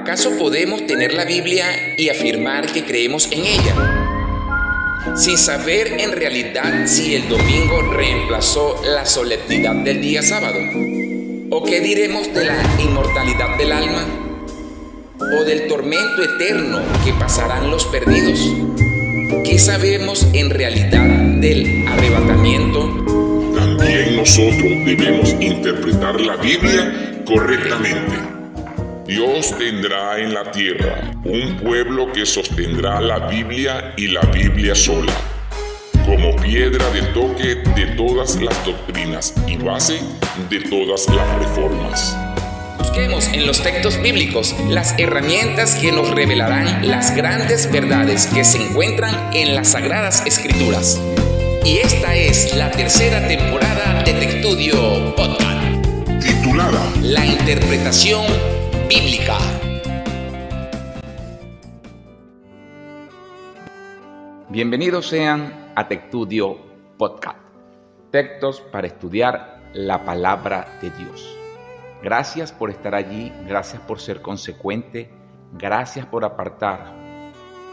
¿Acaso podemos tener la Biblia y afirmar que creemos en ella, sin saber en realidad si el domingo reemplazó la solemnidad del día sábado? ¿O qué diremos de la inmortalidad del alma? ¿O del tormento eterno que pasarán los perdidos? ¿Qué sabemos en realidad del arrebatamiento? También nosotros debemos interpretar la Biblia correctamente. Dios tendrá en la tierra un pueblo que sostendrá la Biblia y la Biblia sola, como piedra de toque de todas las doctrinas y base de todas las reformas. Busquemos en los textos bíblicos las herramientas que nos revelarán las grandes verdades que se encuentran en las Sagradas Escrituras. Y esta es la tercera temporada de TechStudio Podcast, titulada La Interpretación Bíblica. Bienvenidos sean a TechStudio Podcast, textos para estudiar la palabra de Dios. Gracias por estar allí, gracias por ser consecuente, gracias por apartar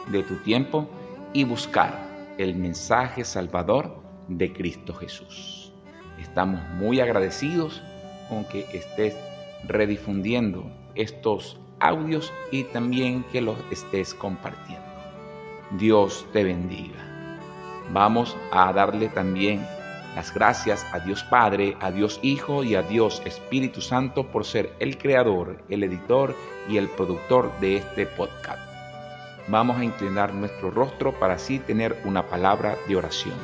de tu tiempo y buscar el mensaje salvador de Cristo Jesús. Estamos muy agradecidos con que estés redifundiendo estos audios y también que los estés compartiendo. Dios te bendiga. Vamos a darle también las gracias a Dios Padre, a Dios Hijo y a Dios Espíritu Santo por ser el creador, el editor y el productor de este podcast. Vamos a inclinar nuestro rostro para así tener una palabra de oración.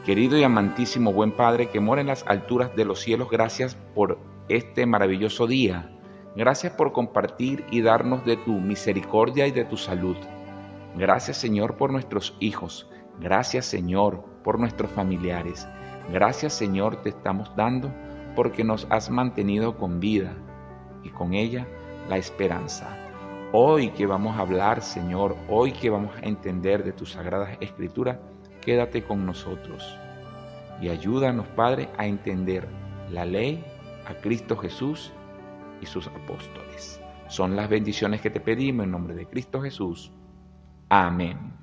Querido y amantísimo buen Padre que mora en las alturas de los cielos, gracias por este maravilloso día. Gracias por compartir y darnos de tu misericordia y de tu salud. Gracias, Señor, por nuestros hijos. Gracias, Señor, por nuestros familiares. Gracias, Señor, te estamos dando porque nos has mantenido con vida y con ella la esperanza. Hoy que vamos a hablar, Señor, hoy que vamos a entender de tus sagradas escrituras, quédate con nosotros y ayúdanos, Padre, a entender la ley, a Cristo Jesús y sus apóstoles. Son las bendiciones que te pedimos en nombre de Cristo Jesús. Amén.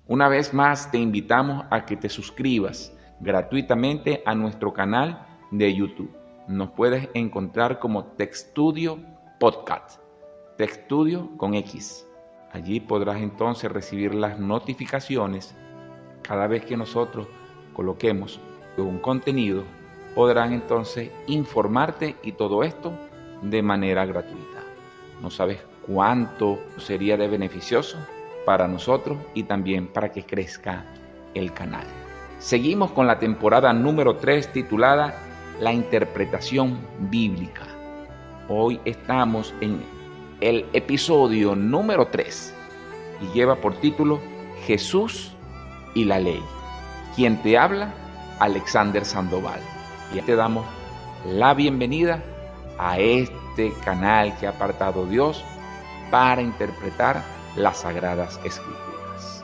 Una vez más te invitamos a que te suscribas gratuitamente a nuestro canal de YouTube. Nos puedes encontrar como TechStudio Podcast, TechStudio con X. Allí podrás entonces recibir las notificaciones cada vez que nosotros coloquemos un contenido. Podrán entonces informarte y todo esto de manera gratuita. No sabes cuánto sería de beneficioso para nosotros y también para que crezca el canal. Seguimos con la temporada número 3 titulada La Interpretación Bíblica. Hoy estamos en el episodio número 3 y lleva por título Jesús y la Ley. Quien te habla, Alexander Sandoval. Y te damos la bienvenida a este canal que ha apartado Dios para interpretar las Sagradas Escrituras.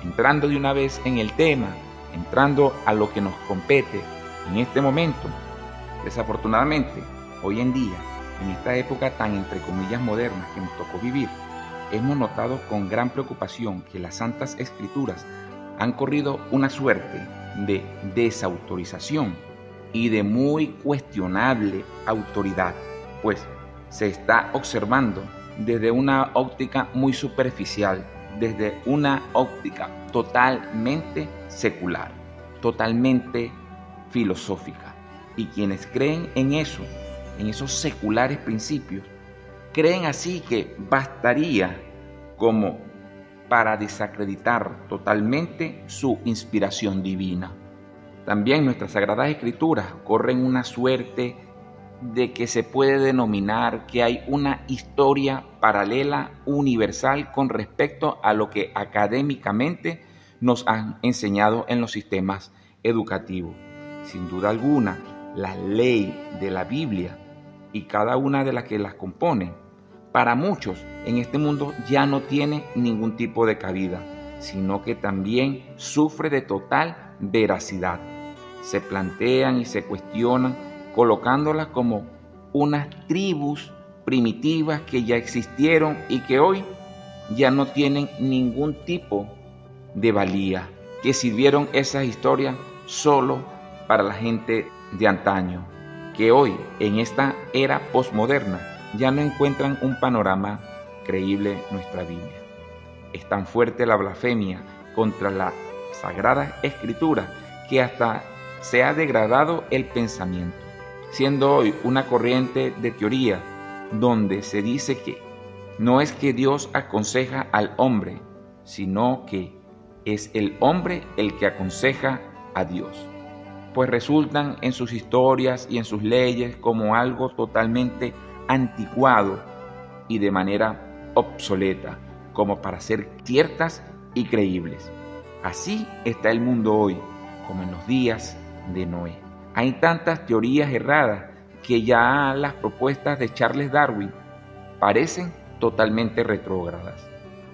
Entrando de una vez en el tema, entrando a lo que nos compete en este momento, desafortunadamente, hoy en día, en esta época tan entre comillas moderna que nos tocó vivir, hemos notado con gran preocupación que las Santas Escrituras han corrido una suerte de desautorización y de muy cuestionable autoridad, pues se está observando desde una óptica muy superficial, desde una óptica totalmente secular, totalmente filosófica. Y quienes creen en eso, en esos seculares principios, creen así que bastaría como para desacreditar totalmente su inspiración divina. También nuestras Sagradas Escrituras corren una suerte de que se puede denominar que hay una historia paralela universal con respecto a lo que académicamente nos han enseñado en los sistemas educativos. Sin duda alguna, la ley de la Biblia y cada una de las que las componen, para muchos en este mundo ya no tiene ningún tipo de cabida, sino que también sufre de total veracidad. Se plantean y se cuestionan colocándolas como unas tribus primitivas que ya existieron y que hoy ya no tienen ningún tipo de valía, que sirvieron esas historias solo para la gente de antaño, que hoy en esta era posmoderna ya no encuentran un panorama creíble en nuestra Biblia. Es tan fuerte la blasfemia contra la Sagrada Escritura que hasta se ha degradado el pensamiento, siendo hoy una corriente de teoría donde se dice que no es que Dios aconseja al hombre, sino que es el hombre el que aconseja a Dios, pues resultan en sus historias y en sus leyes como algo totalmente anticuado y de manera obsoleta, como para ser ciertas y creíbles. Así está el mundo hoy, como en los días de Noé. Hay tantas teorías erradas que ya las propuestas de Charles Darwin parecen totalmente retrógradas.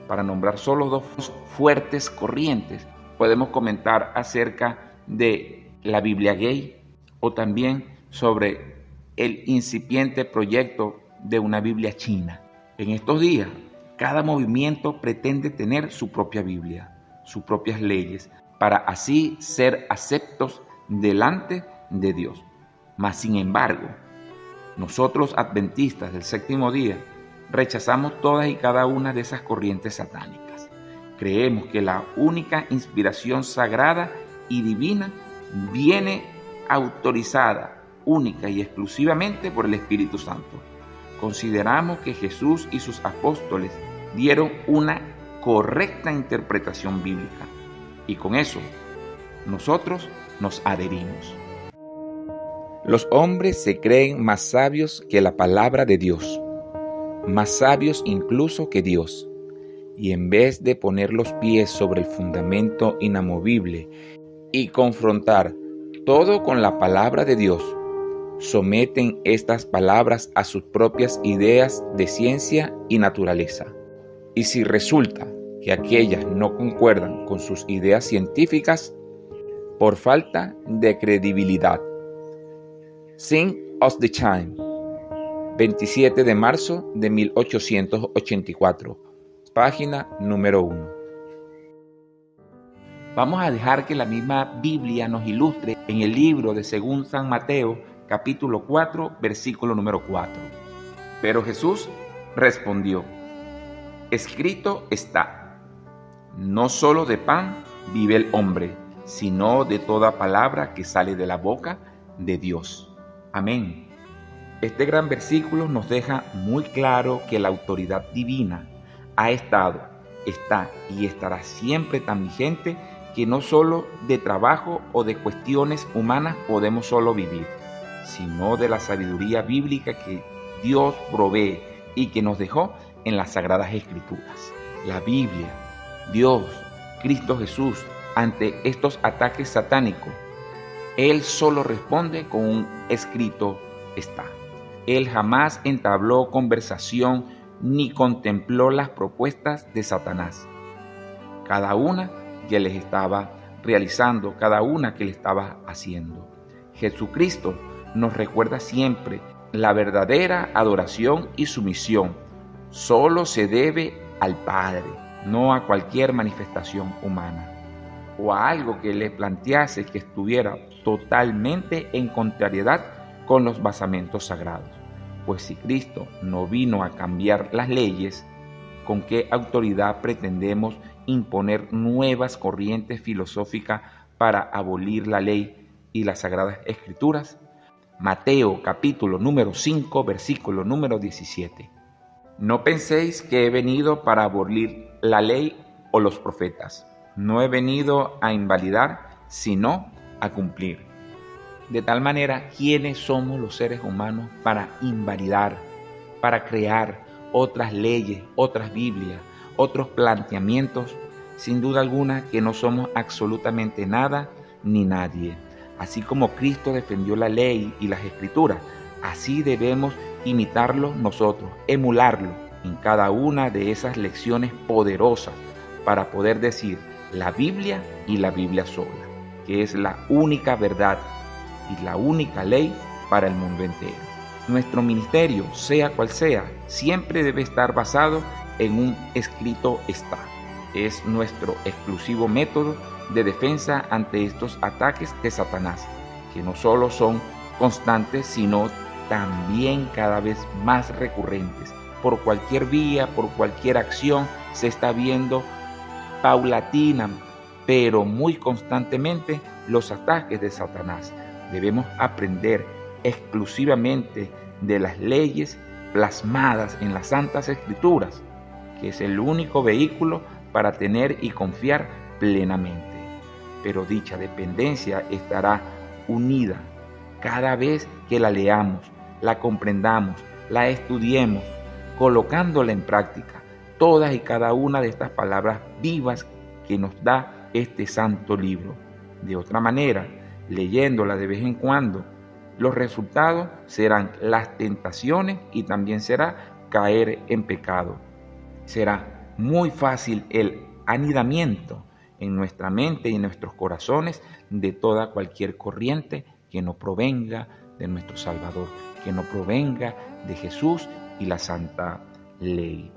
Para nombrar solo dos fuertes corrientes, podemos comentar acerca de la Biblia gay o también sobre el incipiente proyecto de una Biblia china. En estos días, cada movimiento pretende tener su propia Biblia, sus propias leyes, para así ser aceptos delante de Dios. Mas, sin embargo, nosotros adventistas del séptimo día rechazamos todas y cada una de esas corrientes satánicas. Creemos que la única inspiración sagrada y divina viene autorizada única y exclusivamente por el Espíritu Santo. Consideramos que Jesús y sus apóstoles dieron una correcta interpretación bíblica y con eso nosotros nos adherimos. Los hombres se creen más sabios que la palabra de Dios, más sabios incluso que Dios, y en vez de poner los pies sobre el fundamento inamovible y confrontar todo con la palabra de Dios, someten estas palabras a sus propias ideas de ciencia y naturaleza. Y si resulta que aquellas no concuerdan con sus ideas científicas, por falta de credibilidad. Sign of the Time, 27 de marzo de 1884, página número 1. Vamos a dejar que la misma Biblia nos ilustre en el libro de según San Mateo, capítulo 4, versículo número 4. Pero Jesús respondió: escrito está, no solo de pan vive el hombre, sino de toda palabra que sale de la boca de Dios. Amén. Este gran versículo nos deja muy claro que la autoridad divina ha estado, está y estará siempre tan vigente que no solo de trabajo o de cuestiones humanas podemos solo vivir, sino de la sabiduría bíblica que Dios provee y que nos dejó en las Sagradas Escrituras. La Biblia, Dios, Cristo Jesús, ante estos ataques satánicos, Él solo responde con un escrito está. Él jamás entabló conversación ni contempló las propuestas de Satanás. Cada una que les estaba realizando, cada una que le estaba haciendo. Jesucristo nos recuerda siempre la verdadera adoración y sumisión. Solo se debe al Padre, no a cualquier manifestación humana o a algo que le plantease que estuviera totalmente en contrariedad con los basamentos sagrados. Pues si Cristo no vino a cambiar las leyes, ¿con qué autoridad pretendemos imponer nuevas corrientes filosóficas para abolir la ley y las Sagradas Escrituras? Mateo capítulo número 5, versículo número 17. No penséis que he venido para abolir la ley o los profetas. No he venido a invalidar, sino a cumplir. De tal manera, ¿quiénes somos los seres humanos para invalidar, para crear otras leyes, otras Biblias, otros planteamientos? Sin duda alguna que no somos absolutamente nada ni nadie. Así como Cristo defendió la ley y las Escrituras, así debemos imitarlo nosotros, emularlo en cada una de esas lecciones poderosas para poder decir la Biblia y la Biblia sola, que es la única verdad y la única ley para el mundo entero. Nuestro ministerio, sea cual sea, siempre debe estar basado en un escrito está. Es nuestro exclusivo método de defensa ante estos ataques de Satanás, que no solo son constantes, sino también cada vez más recurrentes. Por cualquier vía, por cualquier acción, se está viendo paulatina, pero muy constantemente los ataques de Satanás. Debemos aprender exclusivamente de las leyes plasmadas en las Santas Escrituras, que es el único vehículo para tener y confiar plenamente. Pero dicha dependencia estará unida cada vez que la leamos, la comprendamos, la estudiemos, colocándola en práctica, todas y cada una de estas palabras vivas que nos da este santo libro. De otra manera, leyéndola de vez en cuando, los resultados serán las tentaciones y también será caer en pecado. Será muy fácil el anidamiento en nuestra mente y en nuestros corazones de toda cualquier corriente que no provenga de nuestro Salvador, que no provenga de Jesús y la santa ley.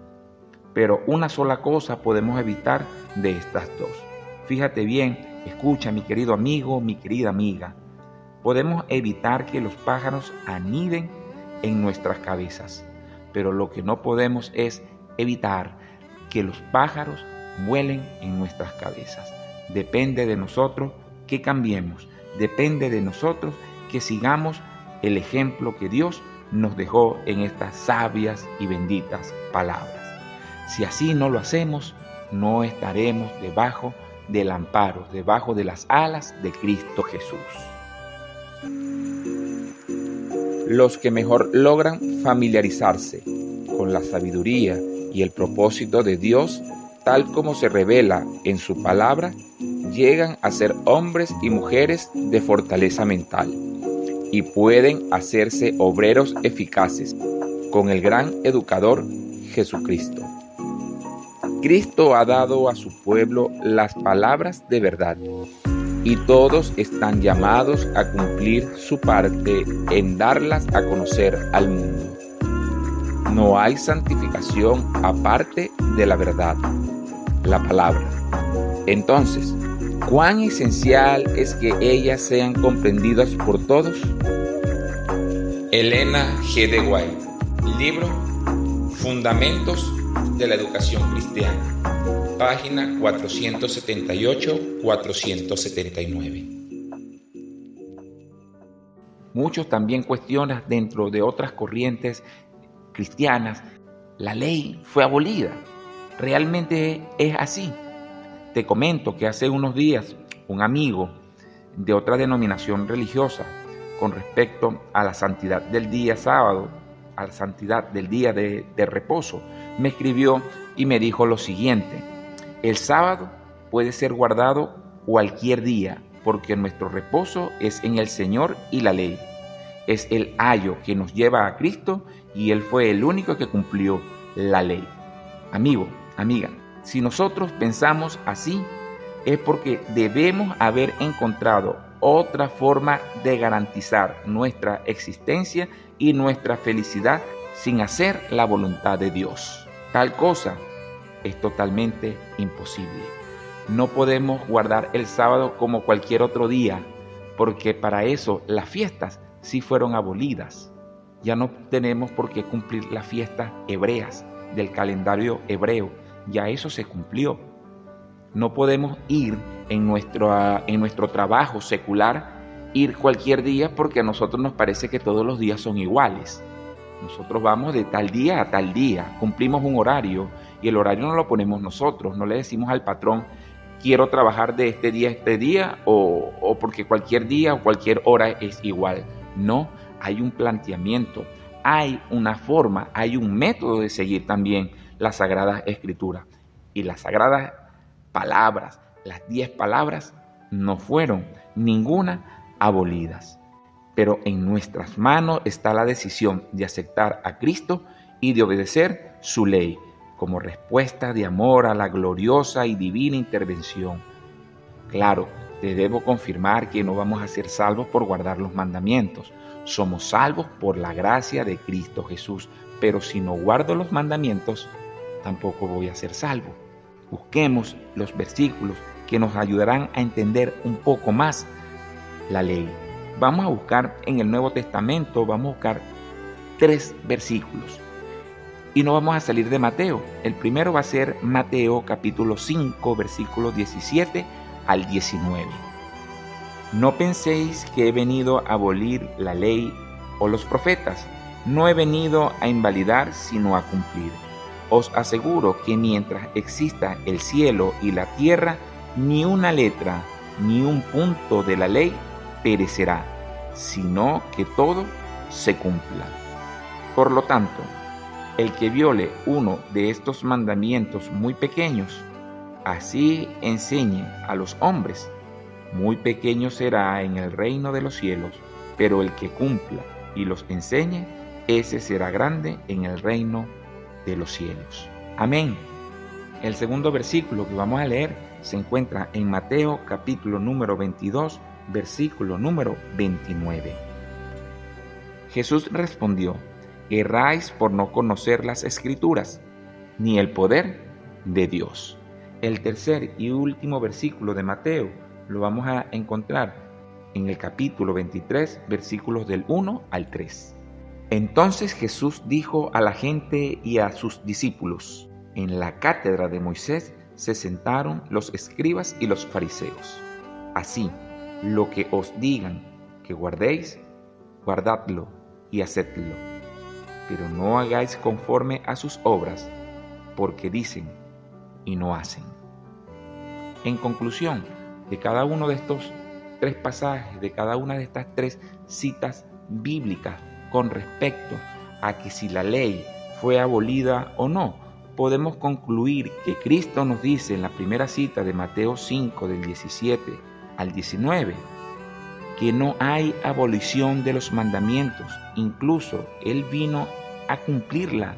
Pero una sola cosa podemos evitar de estas dos. Fíjate bien, escucha, mi querido amigo, mi querida amiga. Podemos evitar que los pájaros aniden en nuestras cabezas, pero lo que no podemos es evitar que los pájaros vuelen en nuestras cabezas. Depende de nosotros que cambiemos, depende de nosotros que sigamos el ejemplo que Dios nos dejó en estas sabias y benditas palabras. Si así no lo hacemos, no estaremos debajo del amparo, debajo de las alas de Cristo Jesús. Los que mejor logran familiarizarse con la sabiduría y el propósito de Dios, tal como se revela en su palabra, llegan a ser hombres y mujeres de fortaleza mental y pueden hacerse obreros eficaces con el gran educador Jesucristo. Cristo ha dado a su pueblo las palabras de verdad y todos están llamados a cumplir su parte en darlas a conocer al mundo. No hay santificación aparte de la verdad, la palabra. Entonces, ¿cuán esencial es que ellas sean comprendidas por todos? Elena G. de White, libro Fundamentos de la Educación Cristiana, página 478-479. Muchos también cuestionan dentro de otras corrientes cristianas, la ley fue abolida. ¿Realmente es así? Te comento que hace unos días un amigo de otra denominación religiosa con respecto a la santidad del día sábado, a la santidad del día de reposo, me escribió y me dijo lo siguiente: el sábado puede ser guardado cualquier día porque nuestro reposo es en el Señor y la ley. Es el ayo que nos lleva a Cristo y Él fue el único que cumplió la ley. Amigo, amiga, si nosotros pensamos así, es porque debemos haber encontrado otra forma de garantizar nuestra existencia y nuestra felicidad sin hacer la voluntad de Dios. Tal cosa es totalmente imposible. No podemos guardar el sábado como cualquier otro día, porque para eso las fiestas sí fueron abolidas. Ya no tenemos por qué cumplir las fiestas hebreas del calendario hebreo. Ya eso se cumplió. No podemos ir en nuestro trabajo secular, ir cualquier día porque a nosotros nos parece que todos los días son iguales. Nosotros vamos de tal día a tal día, cumplimos un horario y el horario no lo ponemos nosotros, no le decimos al patrón quiero trabajar de este día a este día o porque cualquier día o cualquier hora es igual. No, hay un planteamiento, hay una forma, hay un método de seguir también la Sagrada Escritura. Y las sagradas palabras, las 10 palabras, no fueron ninguna abolidas. Pero en nuestras manos está la decisión de aceptar a Cristo y de obedecer su ley como respuesta de amor a la gloriosa y divina intervención. Claro, Te debo confirmar que no vamos a ser salvos por guardar los mandamientos. Somos salvos por la gracia de Cristo Jesús. Pero si no guardo los mandamientos, tampoco voy a ser salvo. Busquemos los versículos que nos ayudarán a entender un poco más la ley. Vamos a buscar en el Nuevo Testamento, vamos a buscar 3 versículos. Y no vamos a salir de Mateo. El primero va a ser Mateo capítulo 5, versículos 17 al 19. No penséis que he venido a abolir la ley o los profetas. No he venido a invalidar, sino a cumplir. Os aseguro que mientras exista el cielo y la tierra, ni una letra, ni un punto de la ley perecerá, sino que todo se cumpla. Por lo tanto, el que viole uno de estos mandamientos muy pequeños, así enseñe a los hombres, muy pequeño será en el reino de los cielos, pero el que cumpla y los enseñe, ese será grande en el reino de los cielos. Amén. El segundo versículo que vamos a leer se encuentra en Mateo capítulo número 22, versículo número 29. Jesús respondió: erráis por no conocer las Escrituras, ni el poder de Dios. El tercer y último versículo de Mateo lo vamos a encontrar en el capítulo 23, versículos del 1 al 3. Entonces Jesús dijo a la gente y a sus discípulos: en la cátedra de Moisés se sentaron los escribas y los fariseos. Así, lo que os digan que guardéis, guardadlo y hacedlo. Pero no hagáis conforme a sus obras, porque dicen y no hacen. En conclusión, de cada uno de estos 3 pasajes, de cada una de estas 3 citas bíblicas con respecto a que si la ley fue abolida o no, podemos concluir que Cristo nos dice en la primera cita de Mateo 5, del 17 al 19, que no hay abolición de los mandamientos. Incluso Él vino a cumplirla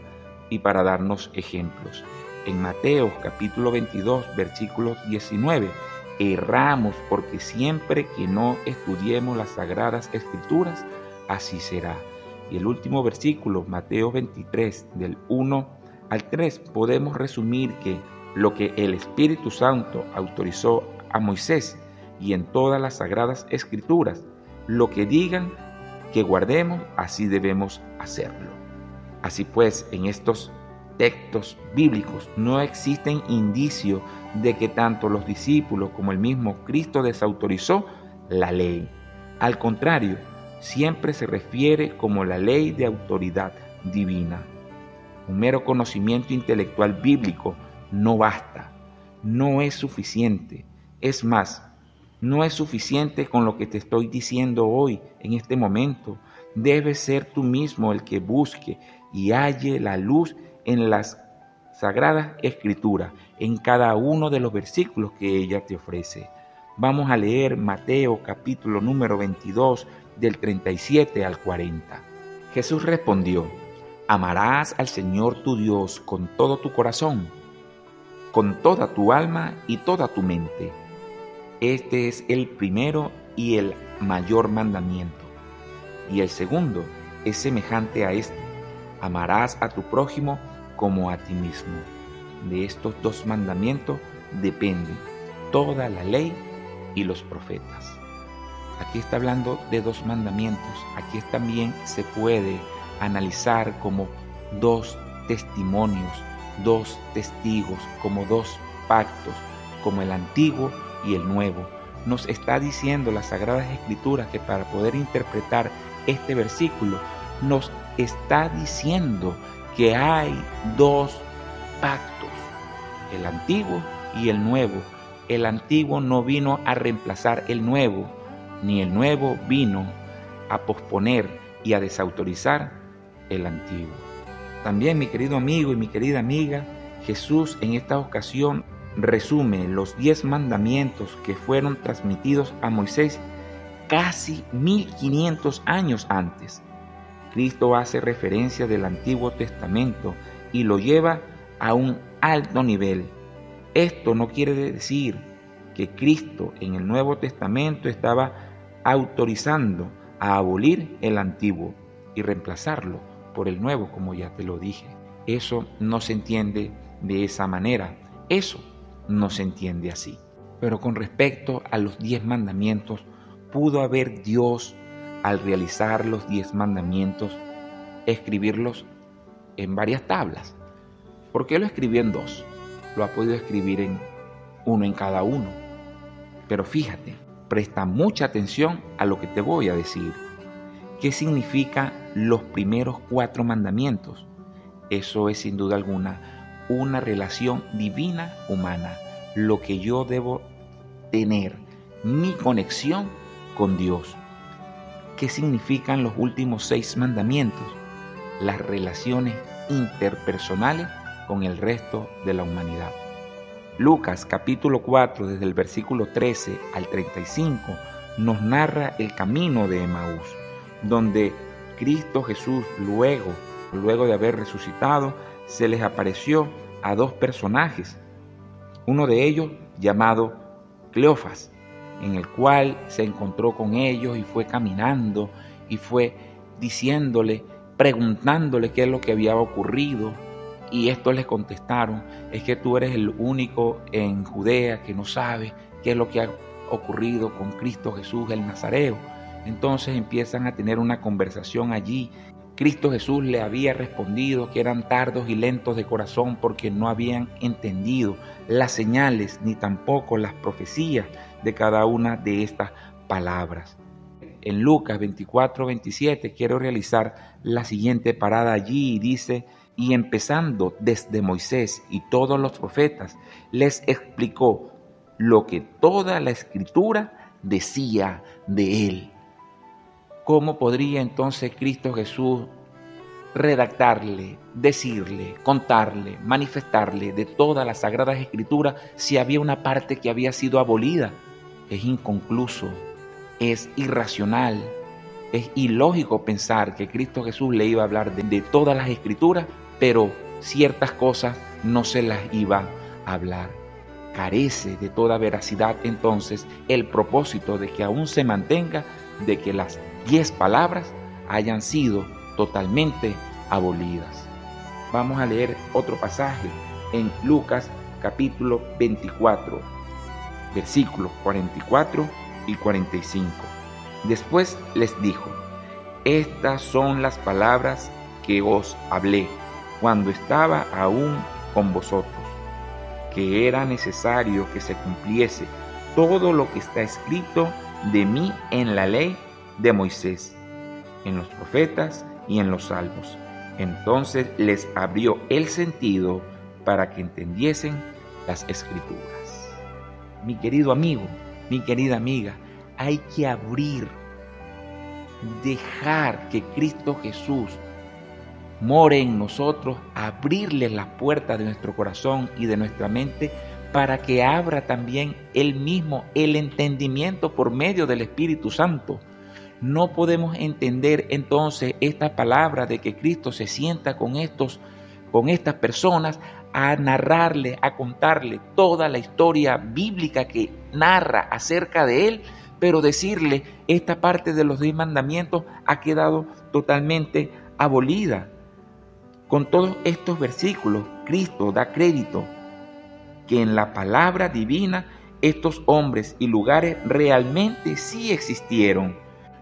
y para darnos ejemplos. En Mateo capítulo 22, versículo 19, erramos porque siempre que no estudiemos las sagradas escrituras, así será. Y el último versículo, Mateo 23, del 1 al 3, podemos resumir que lo que el Espíritu Santo autorizó a Moisés y en todas las sagradas escrituras, lo que digan que guardemos, así debemos hacerlo. Así pues, en estos textos bíblicos no existen indicios de que tanto los discípulos como el mismo Cristo desautorizó la ley. Al contrario, siempre se refiere como la ley de autoridad divina. Un mero conocimiento intelectual bíblico no basta, no es suficiente. Es más, no es suficiente con lo que te estoy diciendo hoy, en este momento. Debes ser tú mismo el que busque y halle la luz en las Sagradas Escrituras, en cada uno de los versículos que ella te ofrece. Vamos a leer Mateo capítulo número 22, del 37 al 40. Jesús respondió: amarás al Señor tu Dios con todo tu corazón, con toda tu alma y toda tu mente. Este es el primero y el mayor mandamiento. Y el segundo es semejante a este: amarás a tu prójimo como a ti mismo. De estos 2 mandamientos dependen toda la ley y los profetas. Aquí está hablando de 2 mandamientos. Aquí también se puede analizar como 2 testimonios, 2 testigos, como 2 pactos, como el antiguo y el nuevo. Nos está diciendo las Sagradas Escrituras que para poder interpretar este versículo, nos está diciendo que hay 2 pactos, el antiguo y el nuevo. El antiguo no vino a reemplazar el nuevo, ni el nuevo vino a posponer y a desautorizar el antiguo. También, mi querido amigo y mi querida amiga, Jesús en esta ocasión resume los 10 mandamientos que fueron transmitidos a Moisés casi 1500 años antes. Cristo hace referencia del Antiguo Testamento y lo lleva a un alto nivel. Esto no quiere decir que Cristo en el Nuevo Testamento estaba autorizando a abolir el antiguo y reemplazarlo por el nuevo, como ya te lo dije. Eso no se entiende de esa manera, eso no se entiende así. Pero con respecto a los 10 mandamientos, pudo haber Dios, al realizar los 10 mandamientos, escribirlos en varias tablas. ¿Por qué lo escribió en 2? Lo ha podido escribir en uno en cada uno. Pero fíjate, presta mucha atención a lo que te voy a decir. ¿Qué significa los primeros 4 mandamientos? Eso es sin duda alguna una relación divina humana, lo que yo debo tener, mi conexión con Dios. ¿Qué significan los últimos 6 mandamientos? Las relaciones interpersonales con el resto de la humanidad. Lucas capítulo 4, desde el versículo 13 al 35, nos narra el camino de Emaús, donde Cristo Jesús, luego de haber resucitado, se les apareció a 2 personajes, uno de ellos llamado Cleofas, en el cual se encontró con ellos y fue caminando y fue diciéndole, preguntándole qué es lo que había ocurrido. Y estos les contestaron, es que tú eres el único en Judea que no sabe qué es lo que ha ocurrido con Cristo Jesús el Nazareo. Entonces empiezan a tener una conversación allí. Cristo Jesús le había respondido que eran tardos y lentos de corazón porque no habían entendido las señales ni tampoco las profecías de cada una de estas palabras. En Lucas 24:27 quiero realizar la siguiente parada allí y dice: y empezando desde Moisés y todos los profetas, les explicó lo que toda la Escritura decía de él. ¿Cómo podría entonces Cristo Jesús redactarle, decirle, contarle, manifestarle de todas las Sagradas Escrituras si había una parte que había sido abolida? Es inconcluso, es irracional, es ilógico pensar que Cristo Jesús le iba a hablar de todas las Escrituras, pero ciertas cosas no se las iba a hablar. Carece de toda veracidad entonces el propósito de que aún se mantenga de que las 10 palabras hayan sido totalmente abolidas. Vamos a leer otro pasaje en Lucas capítulo 24, versículos 44 y 45. Después les dijo: estas son las palabras que os hablé cuando estaba aún con vosotros, que era necesario que se cumpliese todo lo que está escrito de mí en la ley de Moisés, en los profetas y en los salmos. Entonces les abrió el sentido para que entendiesen las Escrituras. Mi querido amigo, mi querida amiga, hay que dejar que Cristo Jesús more en nosotros, abrirle las puertas de nuestro corazón y de nuestra mente para que abra también Él mismo el entendimiento por medio del Espíritu Santo. No podemos entender entonces esta palabra de que Cristo se sienta con estas personas a narrarle, a contarle toda la historia bíblica que narra acerca de Él, pero decirle esta parte de los 10 mandamientos ha quedado totalmente abolida. Con todos estos versículos, Cristo da crédito que en la palabra divina estos hombres y lugares realmente sí existieron.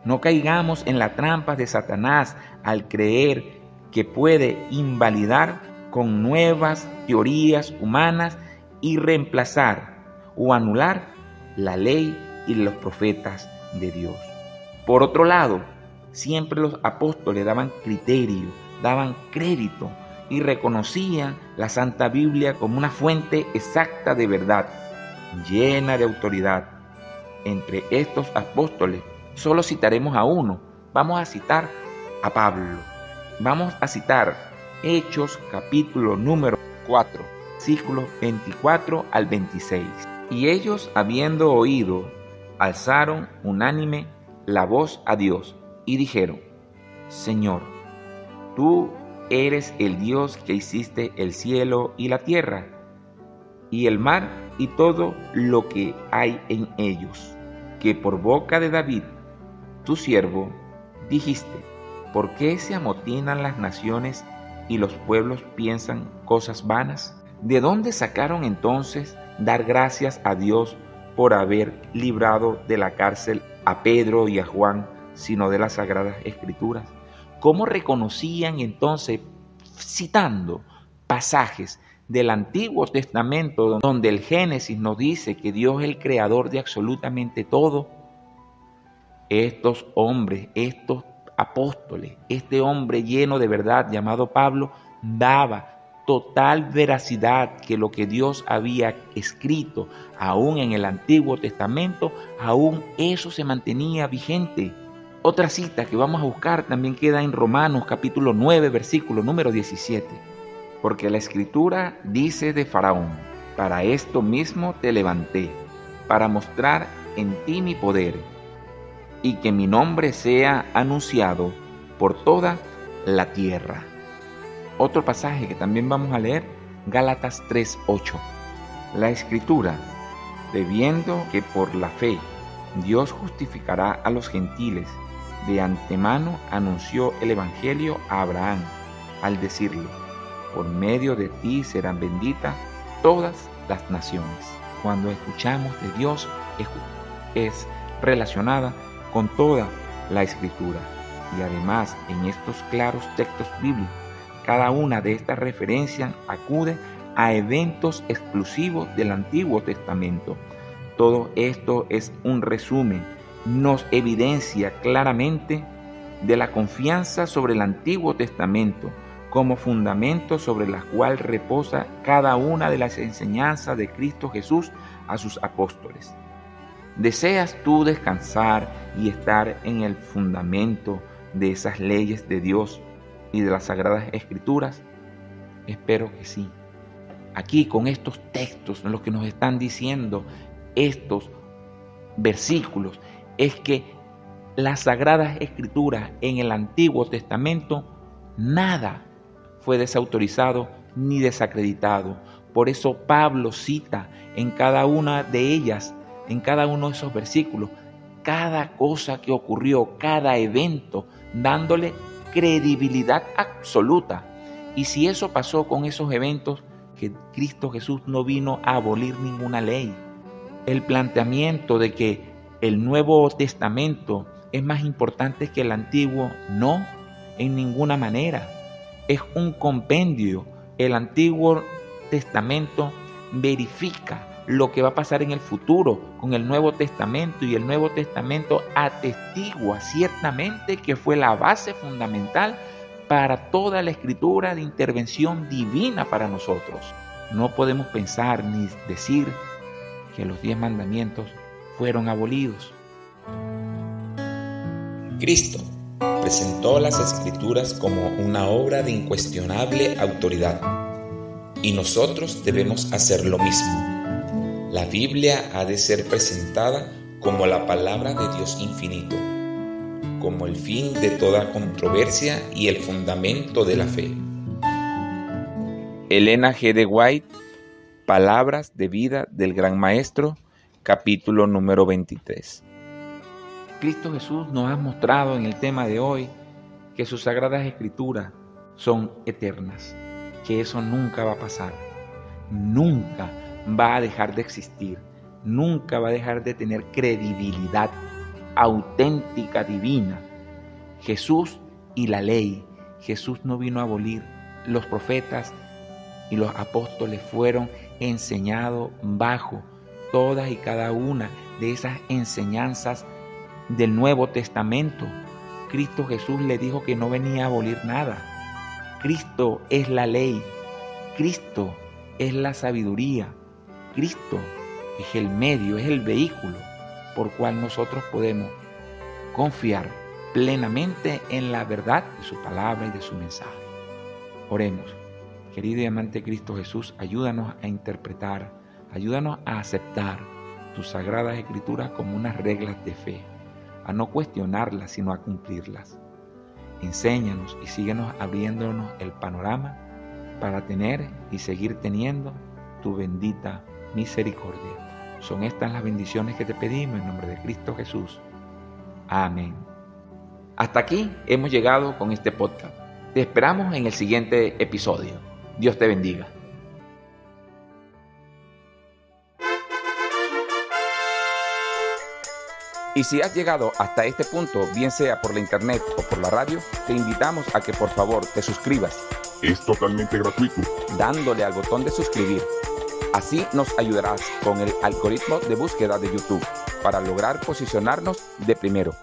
No caigamos en la trampa de Satanás al creer que puede invalidar con nuevas teorías humanas y reemplazar o anular la ley y los profetas de Dios. Por otro lado, siempre los apóstoles daban criterio, daban crédito y reconocían la Santa Biblia como una fuente exacta de verdad, llena de autoridad. Entre estos apóstoles solo citaremos a uno. Vamos a citar a Pablo. Vamos a citar Hechos capítulo número 4, versículos 24 al 26. Y ellos, habiendo oído, alzaron unánime la voz a Dios y dijeron: Señor, tú eres el Dios que hiciste el cielo y la tierra y el mar y todo lo que hay en ellos, que por boca de David, tu siervo, dijiste: ¿por qué se amotinan las naciones y los pueblos piensan cosas vanas? ¿De dónde sacaron entonces dar gracias a Dios por haber librado de la cárcel a Pedro y a Juan, sino de las Sagradas Escrituras? ¿Cómo reconocían entonces, citando pasajes del Antiguo Testamento, donde el Génesis nos dice que Dios es el creador de absolutamente todo? Estos hombres, estos apóstoles, este hombre lleno de verdad llamado Pablo, daba total veracidad que lo que Dios había escrito aún en el Antiguo Testamento, aún eso se mantenía vigente. Otra cita que vamos a buscar también queda en Romanos capítulo 9, versículo número 17. Porque la Escritura dice de Faraón: para esto mismo te levanté, para mostrar en ti mi poder, y que mi nombre sea anunciado por toda la tierra. Otro pasaje que también vamos a leer, Gálatas 3:8. La Escritura, previendo que por la fe Dios justificará a los gentiles, de antemano anunció el Evangelio a Abraham, al decirle: por medio de ti serán benditas todas las naciones. Cuando escuchamos de Dios, es relacionada con toda la Escritura. Y además, en estos claros textos bíblicos, cada una de estas referencias acude a eventos exclusivos del Antiguo Testamento. Todo esto es un resumen, nos evidencia claramente de la confianza sobre el Antiguo Testamento como fundamento sobre la cual reposa cada una de las enseñanzas de Cristo Jesús a sus apóstoles. ¿Deseas tú descansar y estar en el fundamento de esas leyes de Dios y de las Sagradas Escrituras? Espero que sí. Aquí con estos textos, lo que nos están diciendo estos versículos es que las Sagradas Escrituras en el Antiguo Testamento, nada fue desautorizado ni desacreditado. Por eso Pablo cita en cada una de ellas, en cada uno de esos versículos, cada cosa que ocurrió, cada evento, dándole credibilidad absoluta. Y si eso pasó con esos eventos, que Cristo Jesús no vino a abolir ninguna ley. El planteamiento de que el Nuevo Testamento es más importante que el Antiguo, no, en ninguna manera. Es un compendio. El Antiguo Testamento verifica lo que va a pasar en el futuro con el Nuevo Testamento, y el Nuevo Testamento atestigua ciertamente que fue la base fundamental para toda la escritura de intervención divina para nosotros. No podemos pensar ni decir que los 10 mandamientos fueron abolidos. Cristo presentó las Escrituras como una obra de incuestionable autoridad, y nosotros debemos hacer lo mismo. La Biblia ha de ser presentada como la palabra de Dios infinito, como el fin de toda controversia y el fundamento de la fe. Elena G. de White, Palabras de vida del Gran Maestro, capítulo número 23. Cristo Jesús nos ha mostrado en el tema de hoy que sus Sagradas Escrituras son eternas, que eso nunca va a pasar, nunca va a dejar de existir, nunca va a dejar de tener credibilidad auténtica, divina. Jesús y la ley. Jesús no vino a abolir. Los profetas y los apóstoles fueron enseñados bajo todas y cada una de esas enseñanzas del Nuevo Testamento. Cristo Jesús le dijo que no venía a abolir nada. Cristo es la ley. Cristo es la sabiduría. Cristo es el medio, es el vehículo por cual nosotros podemos confiar plenamente en la verdad de su palabra y de su mensaje. Oremos. Querido y amante Cristo Jesús, ayúdanos a interpretar, ayúdanos a aceptar tus Sagradas Escrituras como unas reglas de fe, a no cuestionarlas, sino a cumplirlas. Enséñanos y síguenos abriéndonos el panorama para tener y seguir teniendo tu bendita misericordia. Son estas las bendiciones que te pedimos en nombre de Cristo Jesús. Amén. Hasta aquí hemos llegado con este podcast. Te esperamos en el siguiente episodio. Dios te bendiga. Y si has llegado hasta este punto, bien sea por la internet o por la radio, te invitamos a que por favor te suscribas. Es totalmente gratuito. Dándole al botón de suscribir. Así nos ayudarás con el algoritmo de búsqueda de YouTube para lograr posicionarnos de primero.